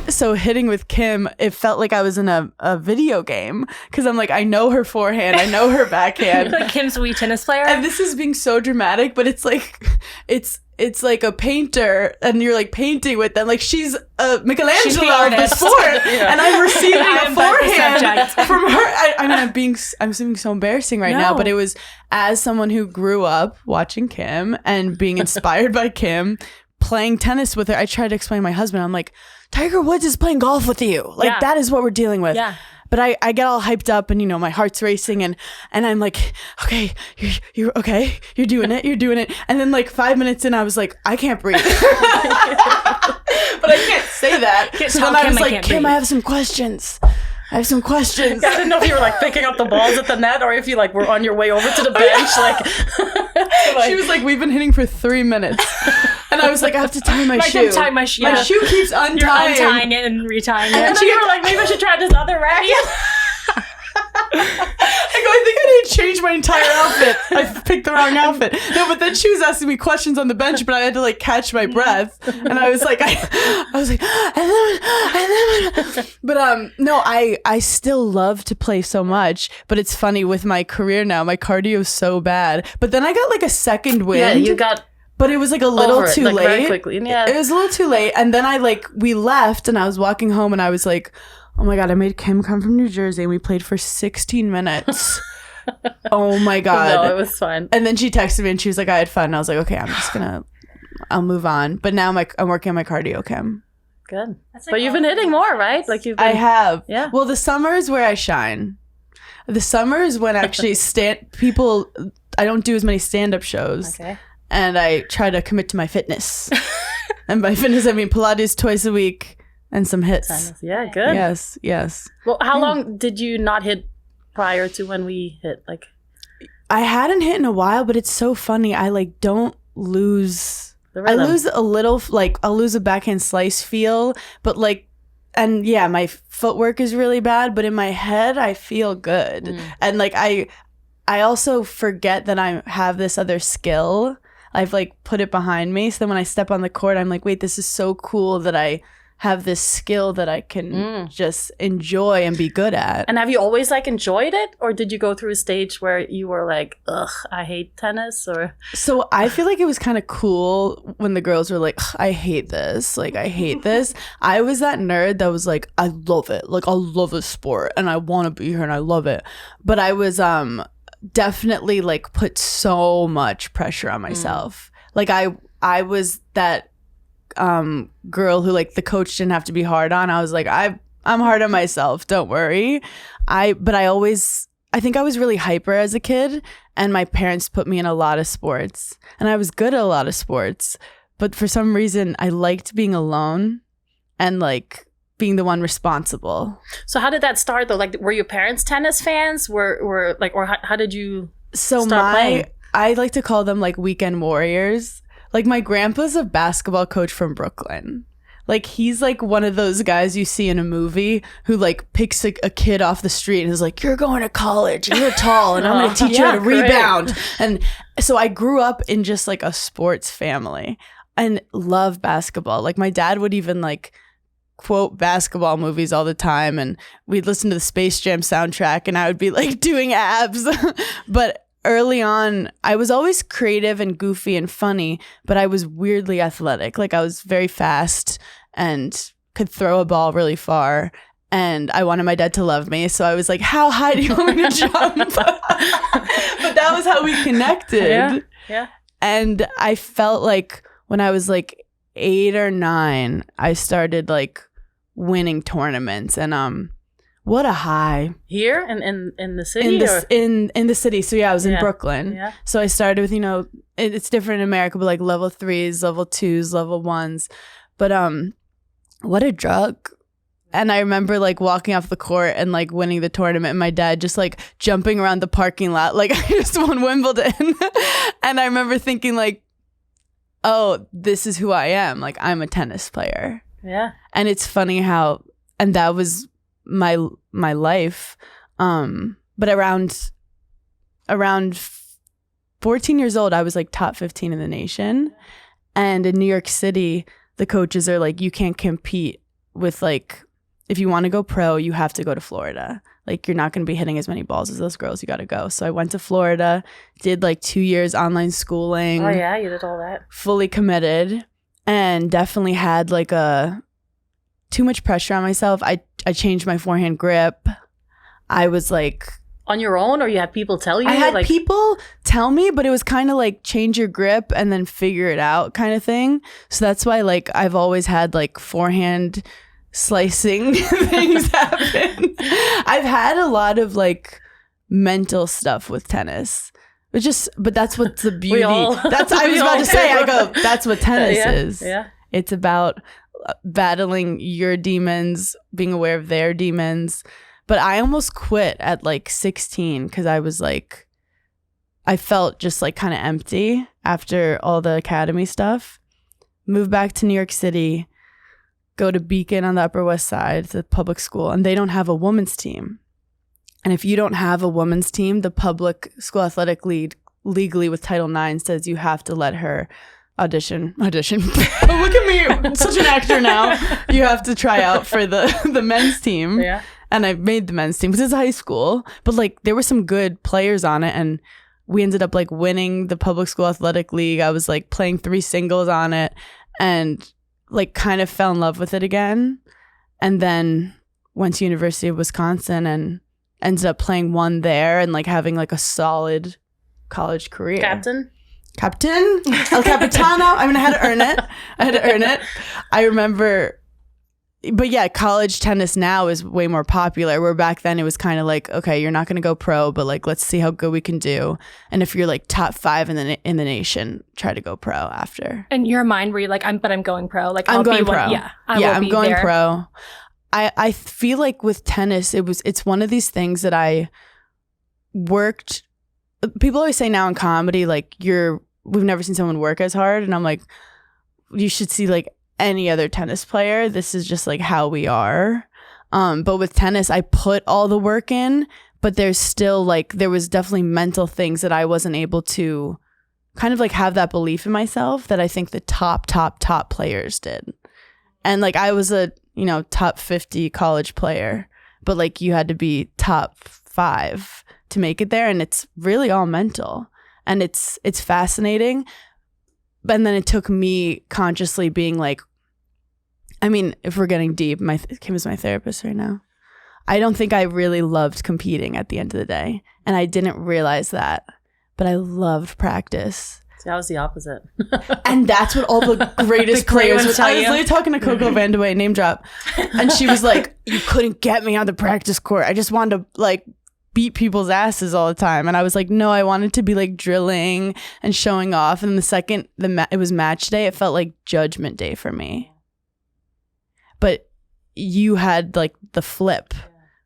So hitting with Kim, it felt like I was in a video game because I'm like, I know her forehand, I know her backhand. Like Kim's a wee tennis player. And this is being so dramatic, but it's like it's like a painter, and you're like painting with them. Like she's a Michelangelo of the sport, and I'm receiving a forehand from her. I'm being so embarrassing right now, but it was as someone who grew up watching Kim and being inspired by Kim, playing tennis with her. I tried to explain to my husband. I'm like, Tiger Woods is playing golf with you. Like that is what we're dealing with. Yeah. But I get all hyped up and, you know, my heart's racing and I'm like, okay, you're okay. You're doing it. And then like 5 minutes in, I was like, I can't breathe. But I can't say that. So then I was like, Kim, I have some questions. I didn't know if you were like picking up the balls at the net or if you like were on your way over to the bench. Like she was like, we've been hitting for 3 minutes. And I was like, I have to tie my shoe. My shoe keeps untying. You're untying it and retying it. And then you were like, maybe I should try this other racket. I think I need to change my entire outfit. I picked the wrong outfit. No, but then she was asking me questions on the bench, but I had to like catch my breath. And I was like, but no, I still love to play so much. But it's funny with my career now, my cardio is so bad. But then I got like a second wind. Yeah, you got. But it was like a little too late. Very quickly. Yeah. It was a little too late. And then we left and I was walking home and I was like, oh my God, I made Kim come from New Jersey and we played for 16 minutes. Oh my God. No, it was fun. And then she texted me and she was like, I had fun. And I was like, okay, I'll move on. But now I'm working on my cardio, Kim. Good. But you've been hitting more, right? I have. Yeah. Well, the summer is where I shine. The summer is when actually I don't do as many stand-up shows. Okay. And I try to commit to my fitness. And by fitness, I mean Pilates twice a week and some hits. Yeah, good. Yes. Well, how long did you not hit prior to when we hit? Like, I hadn't hit in a while, but it's so funny. I like don't lose. I lose a little, like I'll lose a backhand slice feel, but like, and yeah, my footwork is really bad, but in my head, I feel good. And like, I also forget that I have this other skill. I've like put it behind me. So then when I step on the court, I'm like, wait, this is so cool that I have this skill that I can just enjoy and be good at. And have you always like enjoyed it? Or did you go through a stage where you were like, ugh, I hate tennis? Or so I feel like it was kind of cool when the girls were like, I hate this. Like, I hate this. I was that nerd that was like, I love it. Like, I love a sport and I want to be here and I love it. But I was, definitely like put so much pressure on myself. Like I was that girl who like the coach didn't have to be hard on. I was like, I'm hard on myself, don't worry. I think I was really hyper as a kid, and my parents put me in a lot of sports and I was good at a lot of sports, but for some reason I liked being alone and like being the one responsible. So how did that start though? Like, were your parents tennis fans? Were like, or how did you start playing? I like to call them like weekend warriors. Like my grandpa's a basketball coach from Brooklyn. Like he's like one of those guys you see in a movie who like picks a kid off the street and is like, you're going to college and you're tall and I'm going to teach you how to rebound. And so I grew up in just like a sports family and love basketball. Like my dad would even like quote basketball movies all the time, and we'd listen to the Space Jam soundtrack and I would be like doing abs. But early on I was always creative and goofy and funny, but I was weirdly athletic. Like I was very fast and could throw a ball really far, and I wanted my dad to love me, so I was like, how high do you want me to jump? But that was how we connected. Yeah. And I felt like when I was like 8 or 9 I started like winning tournaments, and what a high. Here in the city? In the city. So yeah, I was in Brooklyn. Yeah. So I started with, you know, it's different in America, but like level 3s, level 2s, level 1s. But what a drug. And I remember like walking off the court and like winning the tournament, and my dad just like jumping around the parking lot like I just won Wimbledon. And I remember thinking like, oh, this is who I am. Like I'm a tennis player. Yeah. And it's funny how, and that was my life. But around 14 years old, I was like top 15 in the nation. And in New York City, the coaches are like, you can't compete with like, if you want to go pro, you have to go to Florida. Like, you're not going to be hitting as many balls as those girls. You got to go. So I went to Florida, did like 2 years online schooling. Oh yeah, you did all that. Fully committed, and definitely had like too much pressure on myself. I changed my forehand grip. I was like, on your own, or you had people tell you? I had like, people tell me, but it was kind of like change your grip and then figure it out kind of thing. So that's why like I've always had like forehand slicing things happen. I've had a lot of like mental stuff with tennis. But that's what's the beauty. That's I was about to say. I go, that's what tennis is. Yeah. It's about battling your demons, being aware of their demons. But I almost quit at like 16 because I was like, I felt just like kind of empty after all the academy stuff. Moved back to New York City, go to Beacon on the Upper West Side, it's a public school, and they don't have a women's team. And if you don't have a women's team, the public school athletic league legally with Title IX says you have to let her audition. Oh, look at me, I'm such an actor now. You have to try out for the men's team. Yeah. And I made the men's team because it's high school, but like there were some good players on it, and we ended up like winning the public school athletic league. I was like playing 3 singles on it, and like kind of fell in love with it again. And then went to University of Wisconsin and ended up playing 1 there and like having like a solid college career. Captain, El Capitano. I mean, I had to earn it. I remember. But yeah, college tennis now is way more popular, where back then it was kind of like, okay, you're not going to go pro, but like, let's see how good we can do. And if you're like top 5 in the nation, try to go pro after. And your mind where you're like, I'm going pro. Like, I'm going pro. I'm going pro. I feel like with tennis, it's one of these things that I worked. People always say now in comedy, like we've never seen someone work as hard. And I'm like, you should see like any other tennis player. This is just like how we are. But with tennis, I put all the work in, but there's still like, there was definitely mental things that I wasn't able to kind of like have that belief in myself that I think the top players did. And like, I was a, top 50 college player, but like you had to be top 5 to make it there. And it's really all mental, and it's fascinating. And then it took me consciously being like, I mean, if we're getting deep, Kim is my therapist right now. I don't think I really loved competing at the end of the day. And I didn't realize that, but I loved practice. See, I was the opposite. And that's what all the greatest players would. I was literally talking to Coco Vandeweghe, name drop. And she was like, you couldn't get me on the practice court. I just wanted to like beat people's asses all the time. And I was like, no, I wanted to be like drilling and showing off. And the second it was match day, it felt like judgment day for me. But you had like the flip,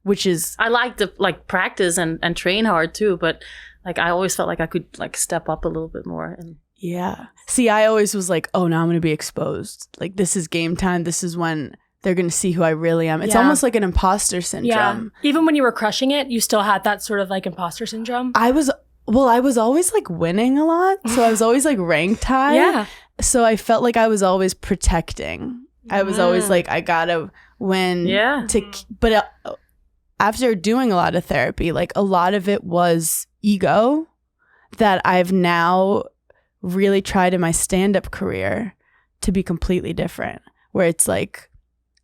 which is, I like to like practice and train hard too, but like I always felt like I could like step up a little bit more. And yeah. See, I always was like, oh, now I'm going to be exposed. Like, this is game time. This is when they're going to see who I really am. It's almost like an imposter syndrome. Yeah. Even when you were crushing it, you still had that sort of like imposter syndrome. I was always like winning a lot. So I was always like ranked high. Yeah. So I felt like I was always protecting. I was always like, I gotta win. Yeah. But after doing a lot of therapy, like a lot of it was ego that I've now really tried in my stand-up career to be completely different, where it's like,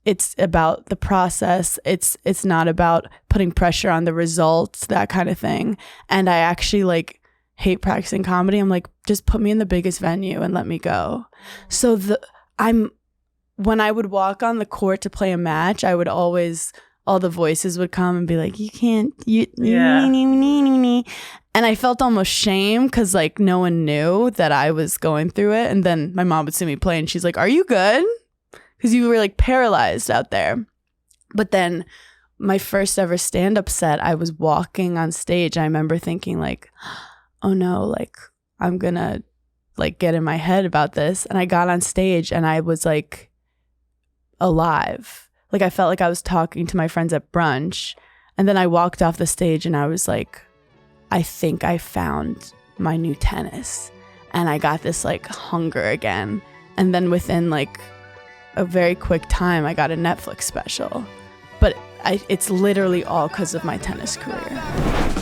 it's about the process. It's not about putting pressure on the results, that kind of thing. And I actually like hate practicing comedy. I'm like, just put me in the biggest venue and let me go. So when I would walk on the court to play a match, I would always, all the voices would come and be like, you can't, and I felt almost shame because like no one knew that I was going through it. And then my mom would see me play and she's like, are you good? Because you were like paralyzed out there. But then my first ever stand-up set, I was walking on stage. I remember thinking like, oh no, like I'm gonna like get in my head about this. And I got on stage and I was like alive. Like I felt like I was talking to my friends at brunch. And then I walked off the stage and I was like, I think I found my new tennis. And I got this like hunger again. And then within like a very quick time, I got a Netflix special. But it's literally all because of my tennis career.